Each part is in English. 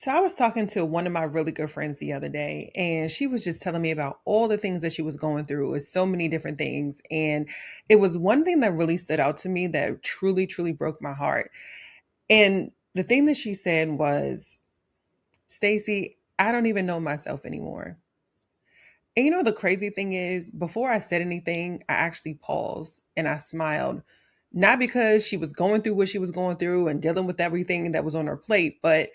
So I was talking to one of my really good friends the other day, and she was just telling me about all the things that she was going through. It was so many different things. And it was one thing that really stood out to me that truly, truly broke my heart. And the thing that she said was, Stacy, I don't even know myself anymore. And the crazy thing is, before I said anything, I actually paused and I smiled. Not because she was going through what she was going through and dealing with everything that was on her plate, but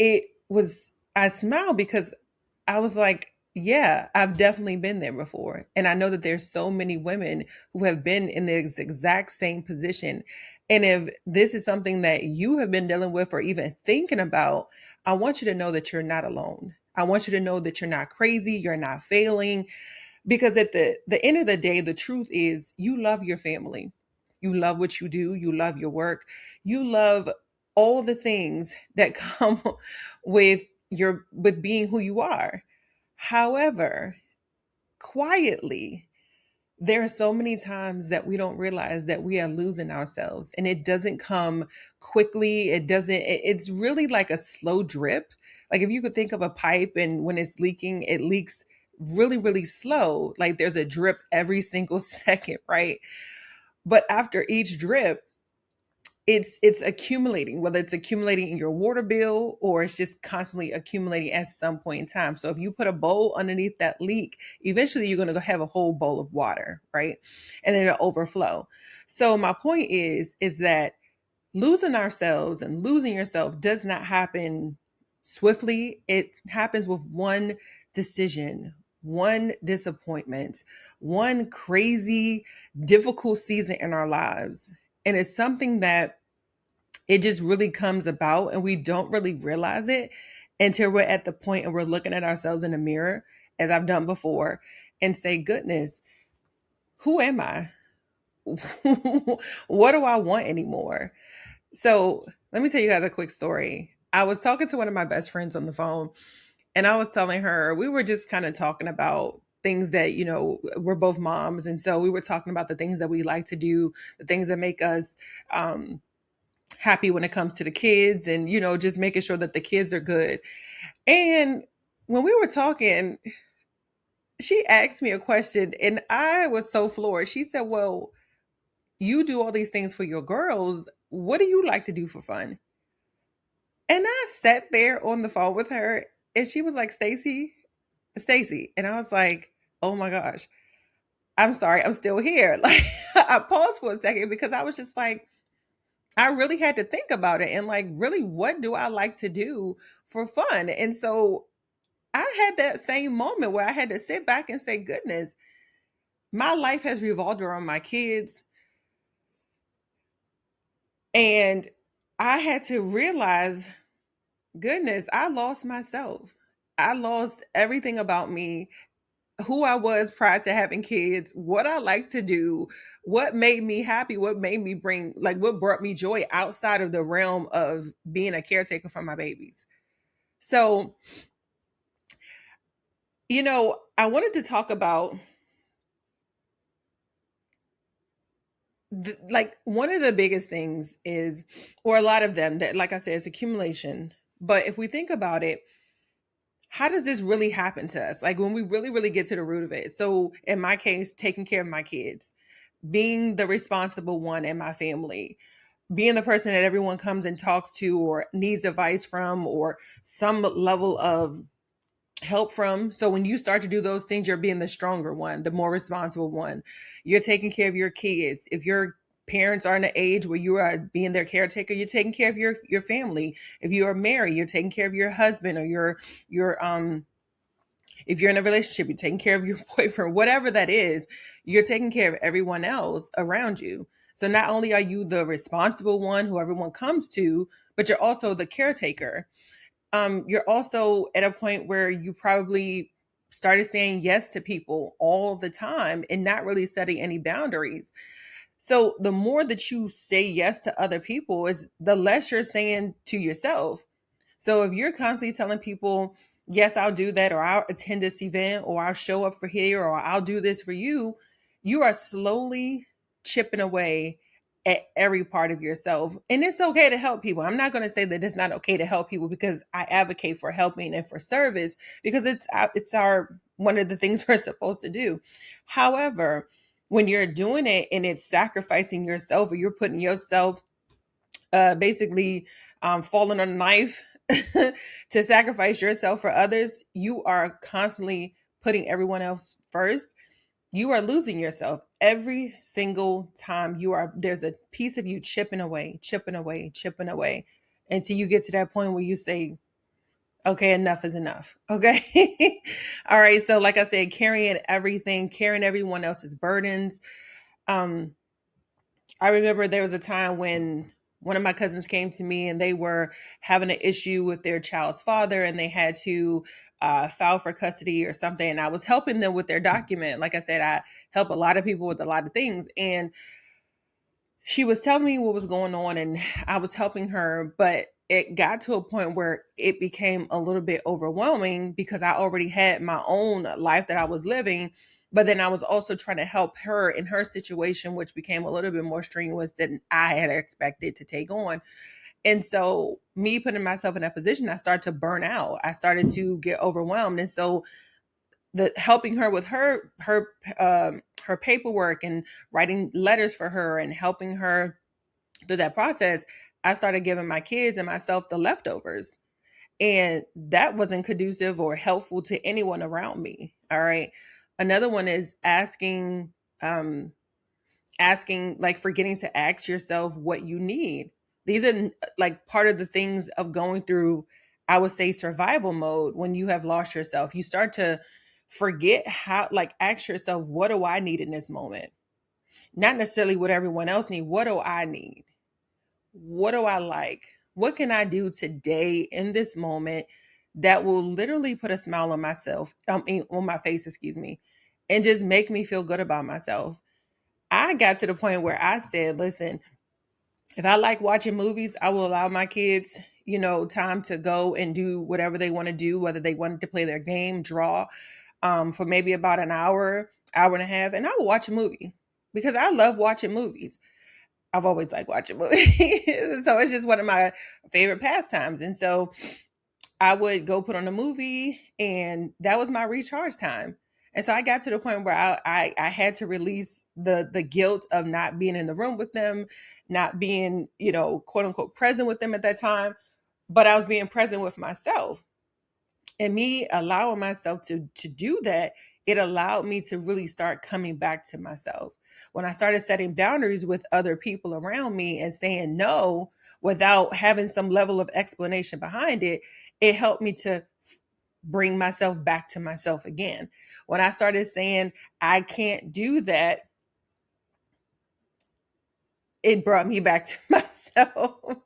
I smiled because I was like, yeah, I've definitely been there before. And I know that there's so many women who have been in this exact same position. And if this is something that you have been dealing with or even thinking about, I want you to know that you're not alone. I want you to know that you're not crazy, you're not failing, because at the end of the day, the truth is you love your family. You love what you do, you love your work, you love all the things that come with being who you are. However, quietly, there are so many times that we don't realize that we are losing ourselves, and it doesn't come quickly. It's really like a slow drip. Like if you could think of a pipe, and when it's leaking, it leaks really, really slow. Like there's a drip every single second, right? But after each drip, it's accumulating, whether it's accumulating in your water bill or it's just constantly accumulating at some point in time. So if you put a bowl underneath that leak, eventually you're going to have a whole bowl of water, right? And then it'll overflow. So my point is that losing ourselves and losing yourself does not happen swiftly. It happens with one decision, one disappointment, one crazy difficult season in our lives. And it's something that it just really comes about and we don't really realize it until we're at the point and we're looking at ourselves in the mirror, as I've done before, and say, goodness, who am I? What do I want anymore? So let me tell you guys a quick story. I was talking to one of my best friends on the phone, and I was telling her, we were just kind of talking about things that, we're both moms. And so we were talking about the things that we like to do, the things that make us happy when it comes to the kids, and, just making sure that the kids are good. And when we were talking, she asked me a question, and I was so floored. She said, well, you do all these things for your girls. What do you like to do for fun? And I sat there on the phone with her, and she was like, Stacy, Stacy. And I was like, oh my gosh, I'm sorry, I'm still here. Like, I paused for a second because I was just like, I really had to think about it and, like, really, what do I like to do for fun? And so I had that same moment where I had to sit back and say, goodness, my life has revolved around my kids. And I had to realize, goodness, I lost myself. I lost everything about me, who I was prior to having kids, what I like to do, what made me happy, what made me what brought me joy outside of the realm of being a caretaker for my babies. So, I wanted to talk about like one of the biggest things is, or a lot of them that, like I said, is accumulation. But if we think about it, how does this really happen to us? Like when we really, really get to the root of it. So in my case, taking care of my kids, being the responsible one in my family, being the person that everyone comes and talks to or needs advice from or some level of help from. So when you start to do those things, you're being the stronger one, the more responsible one. You're taking care of your kids. If your parents are in an age where you are being their caretaker, you're taking care of your family. If you are married, you're taking care of your husband or your if you're in a relationship, you're taking care of your boyfriend, whatever that is, you're taking care of everyone else around you. So not only are you the responsible one who everyone comes to, but you're also the caretaker. You're also at a point where you probably started saying yes to people all the time and not really setting any boundaries. So the more that you say yes to other people is the less you're saying to yourself. So if you're constantly telling people, yes, I'll do that, or I'll attend this event, or I'll show up for here, or I'll do this for you, you are slowly chipping away at every part of yourself. And it's okay to help people. I'm not going to say that it's not okay to help people, because I advocate for helping and for service, because it's our one of the things we're supposed to do. However, when you're doing it and it's sacrificing yourself, or you're putting yourself basically falling on a knife to sacrifice yourself for others, you are constantly putting everyone else first. You are losing yourself every single time. There's a piece of you chipping away, chipping away, chipping away, until you get to that point where you say, okay, enough is enough. Okay. All right. So like I said, carrying everything, carrying everyone else's burdens. um I remember there was a time when one of my cousins came to me, and they were having an issue with their child's father, and they had to file for custody or something. And I was helping them with their document. Like I said, I help a lot of people with a lot of things. And she was telling me what was going on, and I was helping her, but it got to a point where it became a little bit overwhelming, because I already had my own life that I was living, but then I was also trying to help her in her situation, which became a little bit more strenuous than I had expected to take on. And so, me putting myself in that position, I started to burn out. I started to get overwhelmed. And so, the helping her with her paperwork, and writing letters for her, and helping her through that process, I started giving my kids and myself the leftovers. And that wasn't conducive or helpful to anyone around me. All right. Another one is um, like forgetting to ask yourself what you need. These are like part of the things of going through, I would say, survival mode. When you have lost yourself, you start to forget how, like, ask yourself, what do I need in this moment? Not necessarily what everyone else need. What do I need? What do I like? What can I do today in this moment that will literally put a smile on myself, on my face, excuse me, and just make me feel good about myself? I got to the point where I said, listen, if I like watching movies, I will allow my kids, time to go and do whatever they want to do, whether they wanted to play their game, draw, for maybe about an hour, hour and a half, and I will watch a movie, because I love watching movies. I've always liked watching movies. So it's just one of my favorite pastimes. And so I would go put on a movie, and that was my recharge time. And so I got to the point where I had to release the guilt of not being in the room with them, not being, quote unquote present with them at that time, but I was being present with myself. And me allowing myself to do that, it allowed me to really start coming back to myself. When I started setting boundaries with other people around me and saying no without having some level of explanation behind it, it helped me to bring myself back to myself again. When I started saying I can't do that, it brought me back to myself.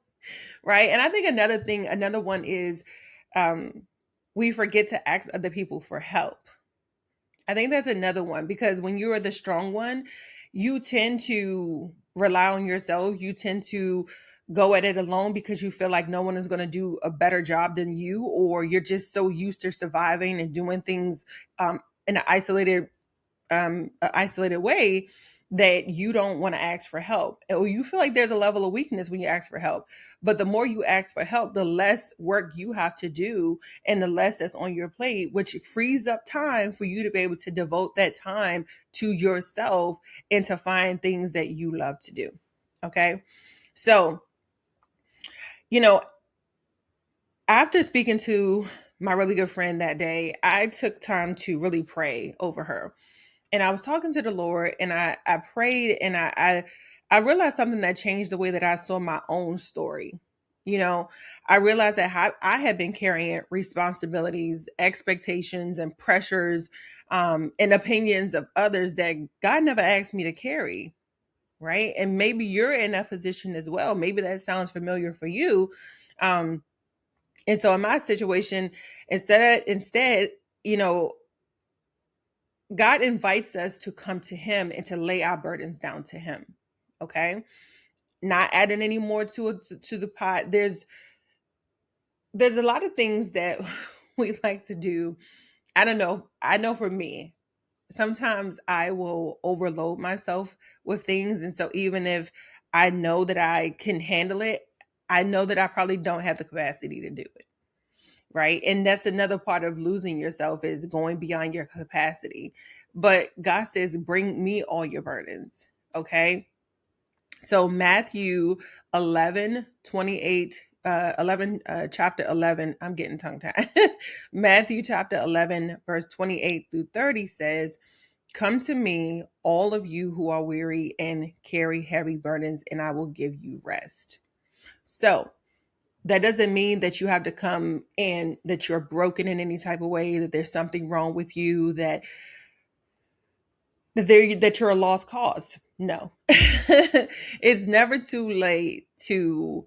Right. And I think another one is, um, we forget to ask other people for help. I think that's another one, because when you are the strong one, you tend to rely on yourself. You tend to go at it alone, because you feel like no one is going to do a better job than you, or you're just so used to surviving and doing things in an isolated way, that you don't want to ask for help, or you feel like there's a level of weakness when you ask for help. But the more you ask for help, the less work you have to do, and the less that's on your plate, which frees up time for you to be able to devote that time to yourself, and to find things that you love to do. Okay. So, you know after speaking to my really good friend that day, I took time to really pray over her. And I was talking to the Lord, and I prayed, and I realized something that changed the way that I saw my own story. I realized that I had been carrying responsibilities, expectations, and pressures, and opinions of others that God never asked me to carry. Right. And maybe you're in that position as well. Maybe that sounds familiar for you. Um, and so in my situation, instead, you know, God invites us to come to him and to lay our burdens down to him. Okay. Not adding any more to the pot. There's a lot of things that we like to do. I don't know. I know for me, sometimes I will overload myself with things. And so even if I know that I can handle it. I know that I probably don't have the capacity to do it. Right. And that's another part of losing yourself, is going beyond your capacity. But God says, bring me all your burdens. Okay. So Matthew 11:28, 11, chapter 11, I'm getting tongue tied. Matthew chapter 11, verse 28 through 30 says, come to me, all of you who are weary and carry heavy burdens, and I will give you rest. So that doesn't mean that you have to come and that you're broken in any type of way, that there's something wrong with you, that you're a lost cause. No. It's never too late to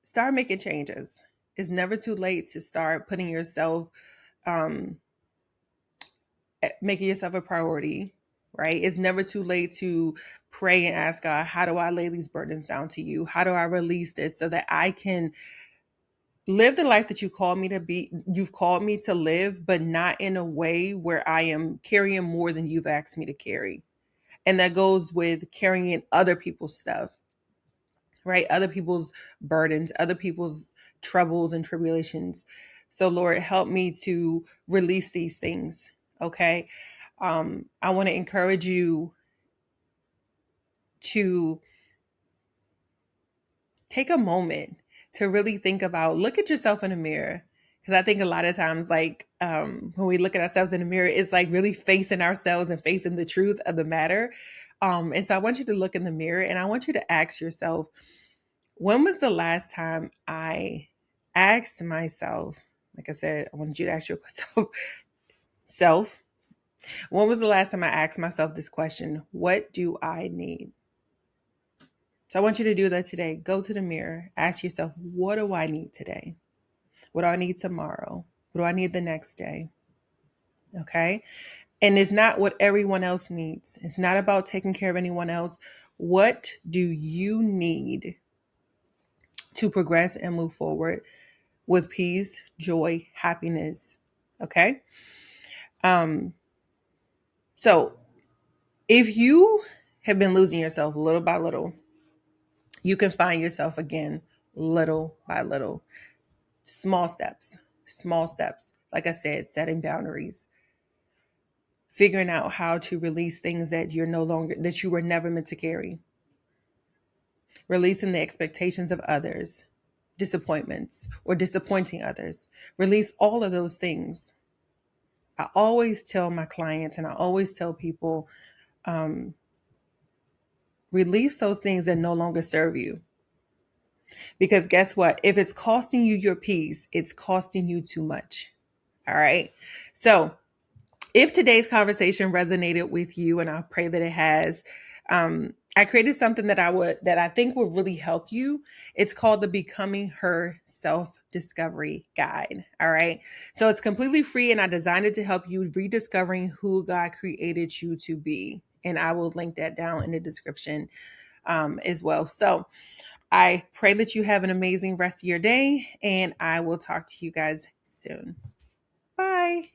start making changes. It's never too late to start putting yourself, um, making yourself a priority, right? It's never too late to pray and ask God, how do I lay these burdens down to you? How do I release this so that I can live the life that you've called me to live, but not in a way where I am carrying more than you've asked me to carry. And that goes with carrying other people's stuff, right? Other people's burdens, other people's troubles and tribulations. So Lord, help me to release these things. Okay. I want to encourage you to take a moment to really think about, look at yourself in the mirror. Because I think a lot of times, like when we look at ourselves in the mirror, it's like really facing ourselves and facing the truth of the matter. And so I want you to look in the mirror and I want you to ask yourself, when was the last time I asked myself, like I said, I wanted you to ask yourself, self, when was the last time I asked myself this question? What do I need? So I want you to do that today. Go to the mirror, ask yourself, what do I need today? What do I need tomorrow? What do I need the next day? Okay. And it's not what everyone else needs. It's not about taking care of anyone else. What do you need to progress and move forward with peace, joy, happiness? Okay. So if you have been losing yourself little by little, you can find yourself again little by little. Small steps, small steps. Like I said, setting boundaries, figuring out how to release things that that you were never meant to carry, releasing the expectations of others, disappointments, or disappointing others. Release all of those things. I always tell my clients and I always tell people, release those things that no longer serve you. Because guess what? If it's costing you your peace, it's costing you too much. All right. So if today's conversation resonated with you, and I pray that it has, I created something that I think will really help you. It's called the Becoming Her Self-Discovery Guide. All right. So it's completely free and I designed it to help you rediscovering who God created you to be. And I will link that down in the description as well. So I pray that you have an amazing rest of your day and I will talk to you guys soon. Bye.